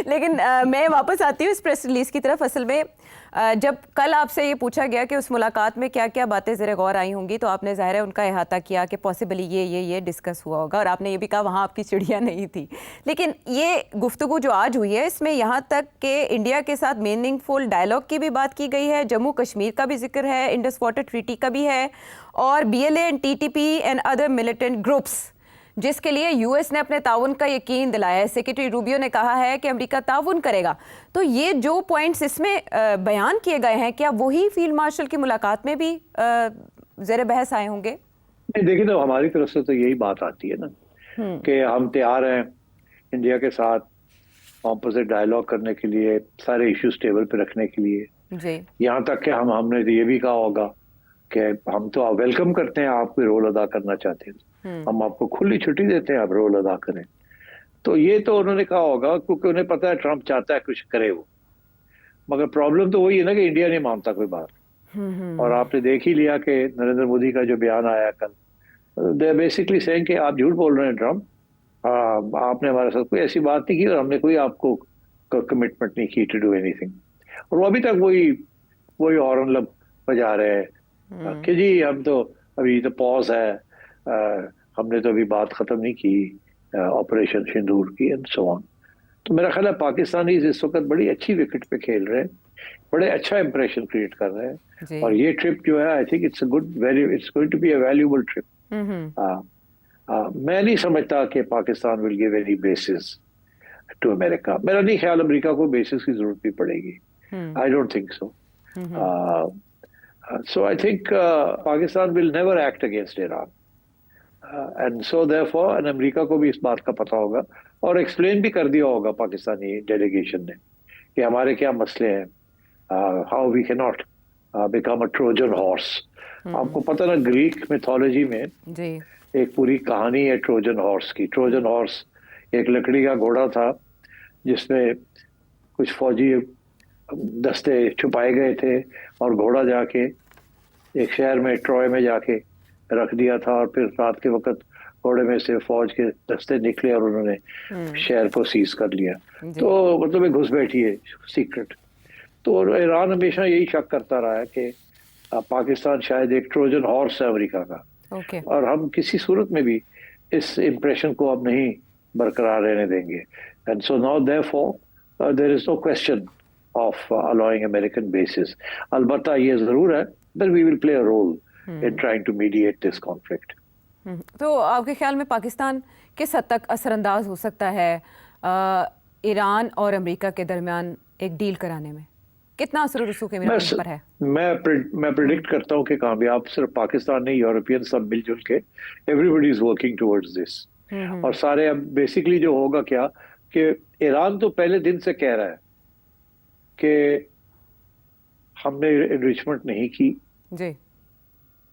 लेकिन मैं वापस आती हूँ इस प्रेस रिलीज की तरफ। असल में जब कल आपसे ये पूछा गया कि उस मुलाकात में क्या क्या बातें ज़रा गौर आई होंगी, तो आपने ज़ाहिर है उनका अहाता किया कि पॉसिबली ये डिस्कस हुआ होगा, और आपने ये भी कहा वहाँ आपकी चिड़िया नहीं थी। लेकिन ये गुफ्तगू जो आज हुई है, इसमें यहाँ तक कि इंडिया के साथ मीनिंगफुल डायलॉग की भी बात की गई है, जम्मू कश्मीर का भी जिक्र है, इंडस वाटर ट्रीटी का भी है, और BLA and TTP and other militant groups जिसके लिए यूएस ने अपने ताउन का यकीन दिलाया है। सेक्रेटरी रूबियो ने कहा है कि अमेरिका ताउन करेगा। तो ये जो पॉइंट्स इसमें बयान किए गए हैं, क्या वही फील्ड मार्शल की मुलाकात में भी ज़ेरे बहस आए होंगे? नहीं, देखिए, तो हमारी तरफ से तो यही बात आती है ना कि हम तैयार हैं इंडिया के साथ ऑपोजिट डायलॉग करने के लिए, सारे इश्यूज टेबल पे रखने के लिए जी। यहाँ तक कि हमने तो ये भी कहा होगा कि हम तो वेलकम करते हैं, आप कोई रोल अदा करना चाहते हैं हम आपको खुली छुट्टी देते हैं, आप रोल अदा करें। तो ये तो उन्होंने कहा होगा क्योंकि उन्हें पता है ट्रंप चाहता है कुछ करे वो, मगर प्रॉब्लम तो वही है ना कि इंडिया नहीं मानता कोई बात। और आपने देख ही लिया कि नरेंद्र मोदी का जो बयान आया कल, दे बेसिकली सेइंग कि आप झूठ बोल रहे हैं ट्रंप, आपने हमारे साथ कोई ऐसी बात नहीं की और हमने कोई आपको कमिटमेंट नहीं की टू डू एनीथिंग। और वो अभी तक वही हॉर्न बजा रहे हैं कि जी हम तो अभी तो पॉज है, हमने तो अभी बात खत्म नहीं की ऑपरेशन सिंदूर की एंड सो ऑन। तो मेरा ख्याल है पाकिस्तानी इस वक्त बड़ी अच्छी विकेट पे खेल रहे हैं, बड़े अच्छा इंप्रेशन क्रिएट कर रहे हैं, और ये ट्रिप जो है I think it's going to be a valuable trip. मैं नहीं समझता कि Pakistan will give any basis to America. मेरा नहीं ख्याल अमेरिका को बेसिस की जरूरत भी पड़ेगी, I don't think so. So I think Pakistan will never act against Iran, and so therefore, and America को भी इस बात का पता होगा और एक्सप्लेन भी कर दिया होगा पाकिस्तानी डेलीगेशन ने कि हमारे क्या मसले हैं, how we can not become a Trojan horse. आपको पता ना, ग्रीक मिथोलॉजी में जी। एक पूरी कहानी है ट्रोजन हॉर्स की। ट्रोजन हॉर्स एक लकड़ी का घोड़ा था जिसमें कुछ फौजी दस्ते छुपाए गए थे और घोड़ा जाके एक शहर में ट्रॉय में जाके रख दिया था, और फिर रात के वक्त घोड़े में से फौज के दस्ते निकले और उन्होंने शहर को सीज कर लिया। तो मतलब एक घुसपैठी है सीक्रेट। तो ईरान हमेशा यही शक करता रहा है कि पाकिस्तान शायद एक ट्रोजन हॉर्स है अमेरिका का, और हम किसी सूरत में भी इस इम्प्रेशन को अब नहीं बरकरार रहने देंगे। And so now therefore there is no question of allowing American bases. अलबत्ता ये जरूर है that we will play a role in trying to mediate this conflict. तो आपके ख्याल में पाकिस्तान किस हद तक असरअंदाज हो सकता है ईरान और अमेरिका के दरमियान एक डील कराने में? कितना असर रसूख अमेरिका पर है? मैं प्रेडिक्ट करता हूँ कि कामयाब सिर्फ पाकिस्तान नहीं, यूरोपियन सब मिलजुल के everybody is working towards this। और सारे अब बेसिकली जो होगा क्या कि ईरान तो पहले दिन से कह रहा है कि हमने एनरिचमेंट नहीं की जी।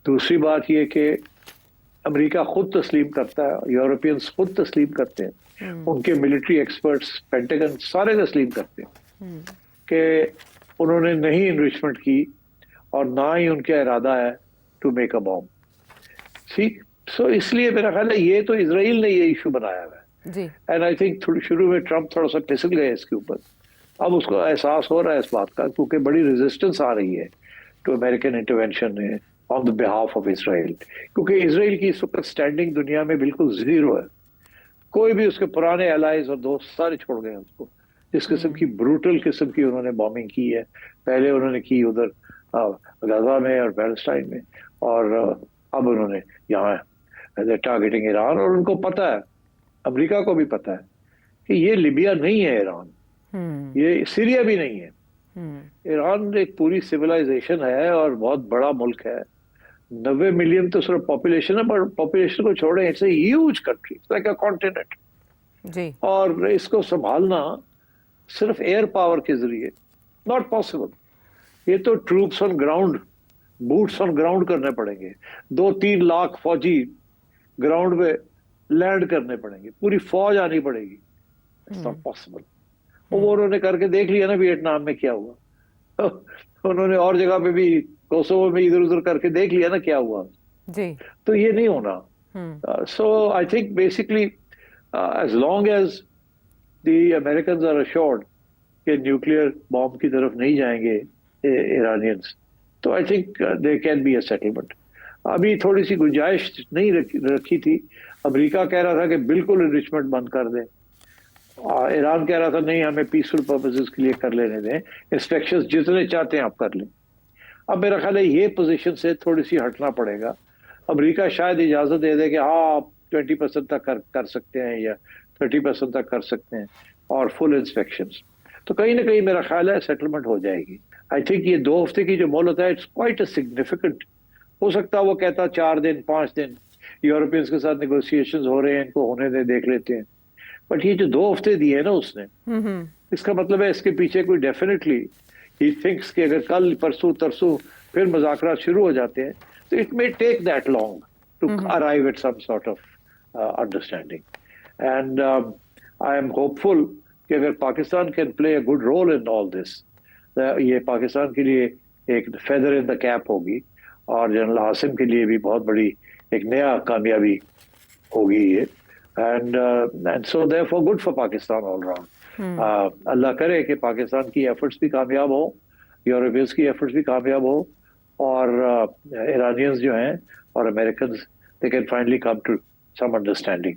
दूसरी बात ये कि अमेरिका खुद तस्लीम करता है, यूरोपियंस खुद तस्लीम करते हैं, उनके मिलिट्री एक्सपर्ट्स पेंटागन सारे तस्लीम करते हैं कि उन्होंने नहीं एनरिचमेंट की और ना ही उनका इरादा है टू मेक अ बॉम्ब। ठीक, सो इसलिए मेरा ख्याल है ये तो इजराइल ने ये इशू बनाया है, एंड आई थिंक शुरू में ट्रंप थोड़ा सा फिसल गए इसके ऊपर। अब उसको एहसास हो रहा है इस बात का क्योंकि बड़ी रेजिस्टेंस आ रही है to American intervention on the behalf of Israel, क्योंकि इसराइल की इस वक्त स्टैंडिंग दुनिया में बिल्कुल जीरो है। कोई भी उसके पुराने एलाइज और दोस्त सारे छोड़ गए उसको। जिस किस्म की ब्रूटल किस्म की उन्होंने बॉम्बिंग की है, पहले उन्होंने की उधर गजा में और पैलेस्टाइन में, और अब उन्होंने यहाँ टारगेटिंग ईरान। और उनको पता है, अमेरिका को भी पता है कि ये लिबिया नहीं है ईरान, ये सीरिया भी नहीं है। ईरान एक पूरी सिविलाइजेशन है और बहुत बड़ा मुल्क है, 90 मिलियन तो सिर्फ पॉपुलेशन है, पर पॉपुलेशन को छोड़े it's a huge country, like a continent जी। और इसको संभालना सिर्फ एयर पावर के जरिए नॉट पॉसिबल। ये तो troops on ground, boots on ground करने पड़ेंगे, 2-3 लाख फौजी ग्राउंड पे लैंड करने पड़ेंगे, पूरी फौज आनी पड़ेगी। It's not possible. वो उन्होंने करके देख लिया ना वियतनाम में क्या हुआ, उन्होंने और जगह पे भी कोसोवो में इधर उधर करके देख लिया ना क्या हुआ जी। तो ये नहीं होना। So I think basically as long as the Americans are assured कि न्यूक्लियर बॉम्ब की तरफ नहीं जाएंगे ईरानियंस, तो I think they can be a settlement. अभी थोड़ी सी गुंजाइश नहीं रखी थी। अमेरिका कह रहा था कि बिल्कुल इनरिचमेंट बंद कर दें, ईरान कह रहा था नहीं हमें पीसफुल पर्पसेस के लिए कर लेने दें, इंस्पेक्शंस जितने चाहते हैं आप कर लें। अब मेरा ख्याल है ये पोजीशन से थोड़ी सी हटना पड़ेगा। अमेरिका शायद इजाजत दे दे कि हाँ आप 20% तक कर सकते हैं या 30% तक कर सकते हैं और फुल इंस्पेक्शंस, तो कहीं ना कहीं मेरा ख्याल है सेटलमेंट हो जाएगी। आई थिंक ये 2 हफ्ते की जो मोहलत है इट्स क्वाइट अ सिग्निफिकेंट। हो सकता है वो कहता 4 दिन 5 दिन यूरोपियंस के साथ नेगोशिएशंस हो रहे हैं, इनको होने दे, देख लेते हैं। बट ये जो 2 हफ्ते दिए ना उसने, इसका मतलब है इसके पीछे कोई डेफिनेटली ही थिंक्स कि अगर कल परसों तरसों फिर मुज़ाकरात शुरू हो जाते हैं तो it may take that long to arrive at some sort of understanding. And I am hopeful कि अगर Pakistan can play a good role in all this, ये पाकिस्तान के लिए एक फेदर इन द कैप होगी और जनरल हासिम के लिए भी बहुत बड़ी एक नया कामयाबी होगी ये। And so therefore good for Pakistan all round. अल्लाह करे कि पाकिस्तान की एफर्ट्स भी कामयाब हो, यूरोपियंस की एफर्ट्स भी कामयाब हो, और ईरानियंस जो हैं और American they can finally come to some understanding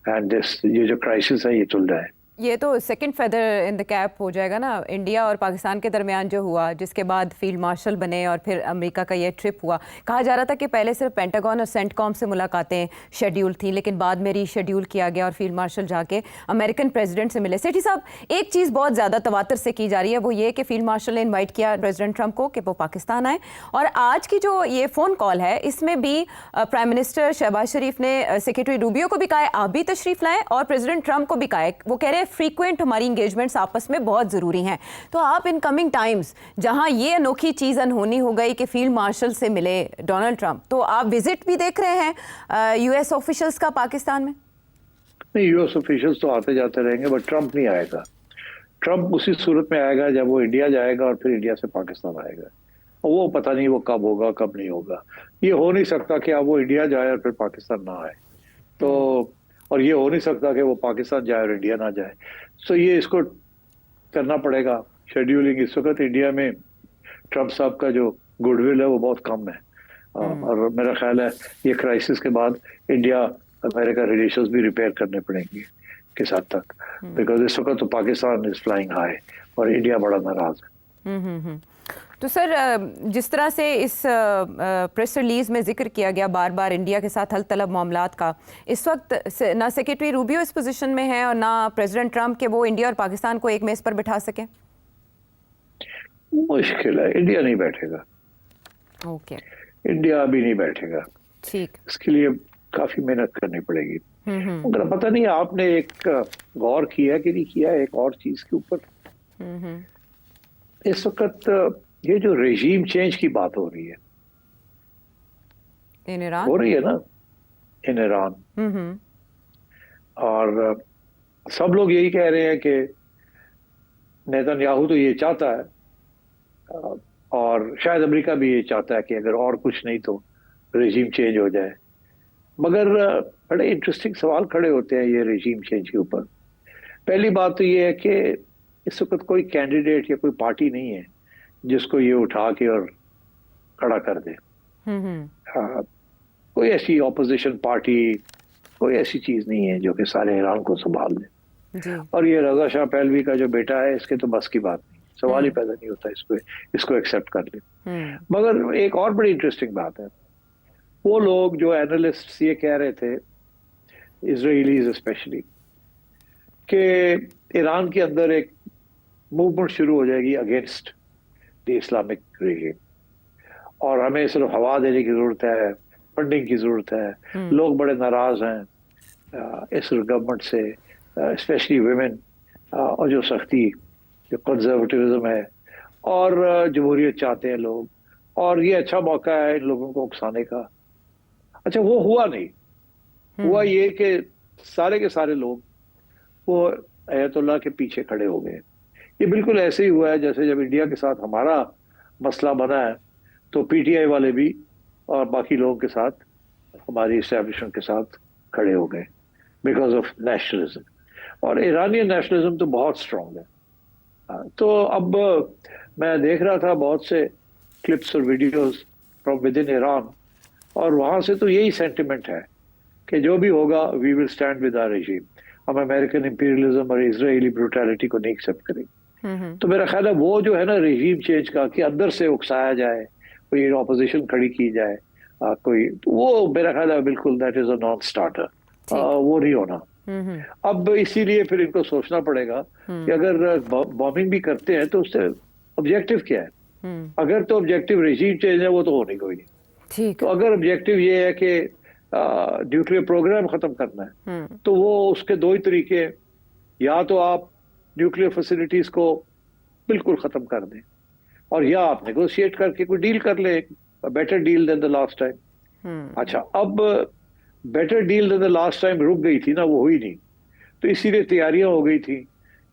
and this ये जो क्राइसिस है ये चल रहा है। ये तो second feather in the cap हो जाएगा ना इंडिया और पाकिस्तान के दरमियान जो हुआ, जिसके बाद फील्ड मार्शल बने और फिर अमेरिका का ये ट्रिप हुआ। कहा जा रहा था कि पहले सिर्फ पेंटागन और सेंटकॉम से मुलाकातें शेड्यूल थी, लेकिन बाद में रीशेड्यूल किया गया और फील्ड मार्शल जाके अमेरिकन प्रेसिडेंट से मिले। सेठी साहब, एक चीज़ बहुत ज़्यादा तवातर से की जा रही है, वो ये कि फील्ड मार्शल ने इन्वाइट किया प्रेसिडेंट ट्रंप को कि वो पाकिस्तान आए, और आज की जो ये फ़ोन कॉल है इसमें भी प्राइम मिनिस्टर शहबाज शरीफ ने सेक्रेटरी रूबियो को भी कहा है आप भी तशरीफ़ लाएँ, और प्रेसिडेंट ट्रंप को भी कहा है। वो कह रहे हैं फ्रीक्वेंट हमारी इंगेजमेंट्स आपस में बहुत ज़रूरी हैं। तो आप इन कमिंग टाइम्स जहां ये अनोखी चीज़ अनहोनी हो गई कि फील्ड मार्शल से मिले डोनाल्ड ट्रंप, तो आप विजिट भी देख रहे हैं यूएस ऑफिशियल्स का पाकिस्तान में? नहीं, यूएस ऑफिशियल्स तो आते जाते रहेंगे, बट ट्रंप नहीं आएगा। ट्रंप उसी सूरत में आएगा जब वो इंडिया जाएगा और फिर इंडिया से पाकिस्तान आएगा, और वो पता नहीं वो कब होगा कब नहीं होगा। ये हो नहीं सकता कि अब वो इंडिया जाए और फिर पाकिस्तान ना आए, तो और ये हो नहीं सकता कि वो पाकिस्तान जाए और इंडिया ना जाए। सो ये इसको करना पड़ेगा शेड्यूलिंग। इस वक्त इंडिया में ट्रंप साहब का जो गुडविल है वो बहुत कम है, और मेरा ख्याल है ये क्राइसिस के बाद इंडिया अमेरिका रिलेशंस भी रिपेयर करने पड़ेंगे किस हद तक, बिकॉज इस वक्त तो पाकिस्तान इज फ्लाइंग हाई और इंडिया बड़ा नाराज है। तो सर, जिस तरह से इस प्रेस रिलीज में जिक्र किया गया बार बार इंडिया के साथ हल तलब मामलात का, इस वक्त ना सेक्रेटरी रूबियो इस पोजीशन में है और ना प्रेसिडेंट ट्रंप के वो इंडिया और पाकिस्तान को एक मेज पर बिठा सके। मुश्किल है, इंडिया नहीं बैठेगा। ओके, इंडिया अभी नहीं बैठेगा, ठीक। इसके लिए काफी मेहनत करनी पड़ेगी। मगर पता नहीं आपने एक गौर किया कि नहीं किया एक और चीज के ऊपर। इस वक्त ये जो रेजीम चेंज की बात हो रही है, इन ईरान हो रही है ना, इन ईरान, और सब लोग यही कह रहे हैं कि नेतन्याहू तो ये चाहता है और शायद अमेरिका भी ये चाहता है कि अगर और कुछ नहीं तो रेजीम चेंज हो जाए। मगर बड़े इंटरेस्टिंग सवाल खड़े होते हैं ये रेजीम चेंज के ऊपर। पहली बात तो ये है कि इस वक्त कोई कैंडिडेट या कोई पार्टी नहीं है जिसको ये उठा के और खड़ा कर दे। कोई ऐसी ऑपोजिशन पार्टी, कोई ऐसी चीज नहीं है जो कि सारे ईरान को संभाल ले। और ये रजा शाह पहलवी का जो बेटा है, इसके तो बस की बात नहीं, सवाल ही पैदा नहीं होता इसको एक्सेप्ट कर ले। मगर एक और बड़ी इंटरेस्टिंग बात है, वो लोग जो एनालिस्ट ये कह रहे थे, इजराइलीज स्पेशली, कि ईरान के अंदर एक मूवमेंट शुरू हो जाएगी अगेंस्ट द इस्लामिक रेजिम, और हमें सिर्फ हवा देने की जरूरत है, फंडिंग की जरूरत है। लोग बड़े नाराज हैं इस गवर्नमेंट से, स्पेशली वुमेन, और जो सख्ती, जो कंजर्वेटिविज्म है, और जमहूरियत चाहते हैं लोग, और ये अच्छा मौका है इन लोगों को उकसाने का। अच्छा, वो हुआ नहीं। हुआ ये कि सारे के सारे लोग वो अयतुल्लाह के पीछे खड़े हो गए। ये बिल्कुल ऐसे ही हुआ है जैसे जब इंडिया के साथ हमारा मसला बना है तो पीटीआई वाले भी और बाकी लोगों के साथ, हमारी एस्टैब्लिशमेंट के साथ खड़े हो गए बिकॉज ऑफ नेशनलिज्म। और ईरानियन नेशनलिज्म तो बहुत स्ट्रांग है। तो अब मैं देख रहा था बहुत से क्लिप्स और videos from with in Iran, और वहां से तो यही सेंटिमेंट है कि जो भी होगा we will stand with our regime. हम अमेरिकन इंपीरियलिज्म और इजरायली ब्रूटैलिटी को नहीं एक्सेप्ट करेंगे। तो मेरा ख्याल है वो जो है ना रेजिम चेंज का, कि अंदर से उकसाया जाए, कोई ऑपोजिशन खड़ी की जाए, कोई, तो वो मेरा ख्याल है बिल्कुल that is a non starter. वो नहीं होना। अब इसीलिए फिर इनको सोचना पड़ेगा कि अगर बॉम्बिंग भी करते हैं तो उससे ऑब्जेक्टिव क्या है। अगर तो ऑब्जेक्टिव रेजिम चेंज है, वो तो होने कोई नहीं। ठीक। तो अगर ऑब्जेक्टिव ये है कि न्यूक्लियर प्रोग्राम खत्म करना है, तो वो उसके दो ही तरीके, या तो आप न्यूक्लियर फैसिलिटीज को बिल्कुल खत्म कर दें, और या आप नेगोशिएट करके कोई डील कर ले, better deal than the last time. अच्छा, अब better deal than the last time रुक गई थी ना, वो हुई नहीं। तो इसीलिए तैयारियां हो गई थी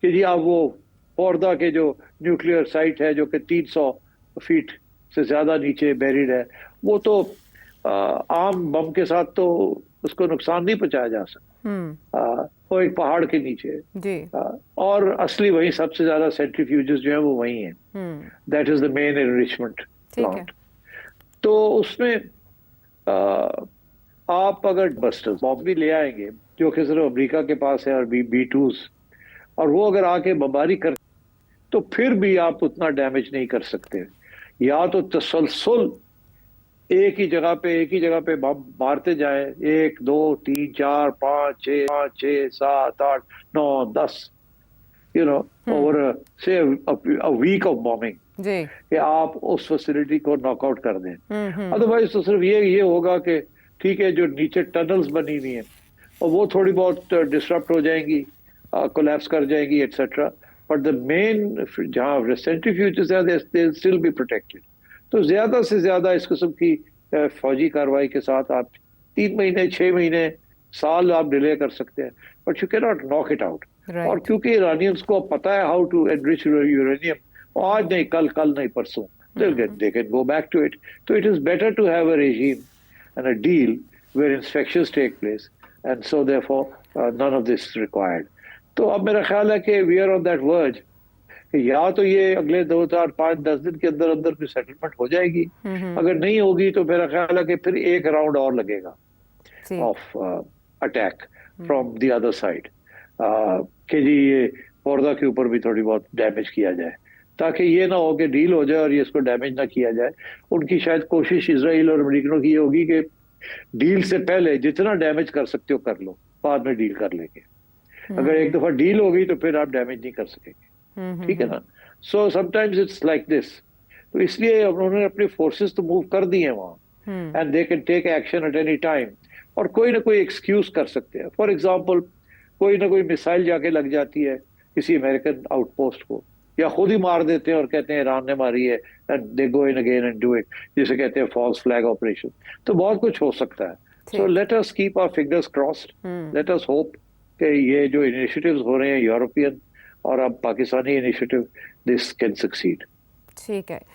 कि जी अब वो फोर्दा के जो न्यूक्लियर साइट है, जो कि 300 फीट से ज्यादा नीचे बेरिड है, वो तो आम बम के साथ तो उसको नुकसान नहीं पहुंचाया जा सकता। वो एक पहाड़ के नीचे है जी। और असली वही सबसे ज्यादा सेंट्रीफ्यूजेस जो है वो वही है। That is the main enrichment plant. तो उसमें आप अगर बस्टर्स बॉम्ब भी ले आएंगे, जो कि सिर्फ अमेरिका के पास है, और B-2s, और वो अगर आके बमबारी कर, तो फिर भी आप उतना डैमेज नहीं कर सकते। या तो तसलसल एक ही जगह पे बम मारते जाए, 1 2 3 4 5 6 7 8 9 10, ओवर से अ वीक ऑफ बॉम्बिंग, जी। कि आप उस फैसिलिटी को नॉकआउट कर दें। अदरवाइज तो सिर्फ ये होगा कि ठीक है, जो नीचे टनल्स बनी हुई हैं और वो थोड़ी बहुत डिसरप्ट हो जाएंगी, कोलैप्स कर जाएंगी, एटसेट्रा, बट द मेन जहाँ सेंट्रीफ्यूजेस है दे स्टिल बी प्रोटेक्टेड। तो ज्यादा से ज्यादा इस किस्म की फौजी कार्रवाई के साथ आप 3 महीने 6 महीने साल आप डिले कर सकते हैं, but you can not knock it out. और क्योंकि ईरानियंस को पता है हाउ टू एनरिच यूरेनियम, आज नहीं कल नहीं परसों, they can go back to it. So it is better to have a regime and a deal where inspections take place, and so therefore none of this is required. तो अब मेरा ख्याल है कि we are on that verge कि या तो ये अगले 2 4 5 10 दिन के अंदर अंदर की सेटलमेंट हो जाएगी। अगर नहीं होगी तो मेरा ख्याल है कि फिर एक राउंड और लगेगा of attack from the other side, कि जी ये फोर्दा के ऊपर भी थोड़ी बहुत डैमेज किया जाए, ताकि ये ना हो कि डील हो जाए और ये इसको डैमेज ना किया जाए। उनकी शायद कोशिश इजराइल और अमेरिकनों की ये होगी कि डील से पहले जितना डैमेज कर सकते हो कर लो, बाद में डील कर लेंगे। अगर एक दफा डील हो गई तो फिर आप डैमेज नहीं कर सकेंगे, ठीक है ना। So sometimes it's like this. तो इसलिए उन्होंने अपनी फोर्सेस तो मूव कर दी हैं वहां, and they can take action at any time, और कोई ना कोई एक्सक्यूज कर सकते हैं। फॉर एग्जाम्पल, कोई ना कोई मिसाइल जाके लग जाती है किसी अमेरिकन आउटपोस्ट को, या खुद ही मार देते हैं और कहते हैं ईरान ने मारी है, and they go in again and do it, जिसे कहते हैं फॉल्स फ्लैग ऑपरेशन। तो बहुत कुछ हो सकता है। So let us keep our fingers crossed, let us hope कि ये जो इनिशिएटिव्स हो रहे हैं यूरोपियन और अब Pakistani initiative, this can succeed. ठीक है।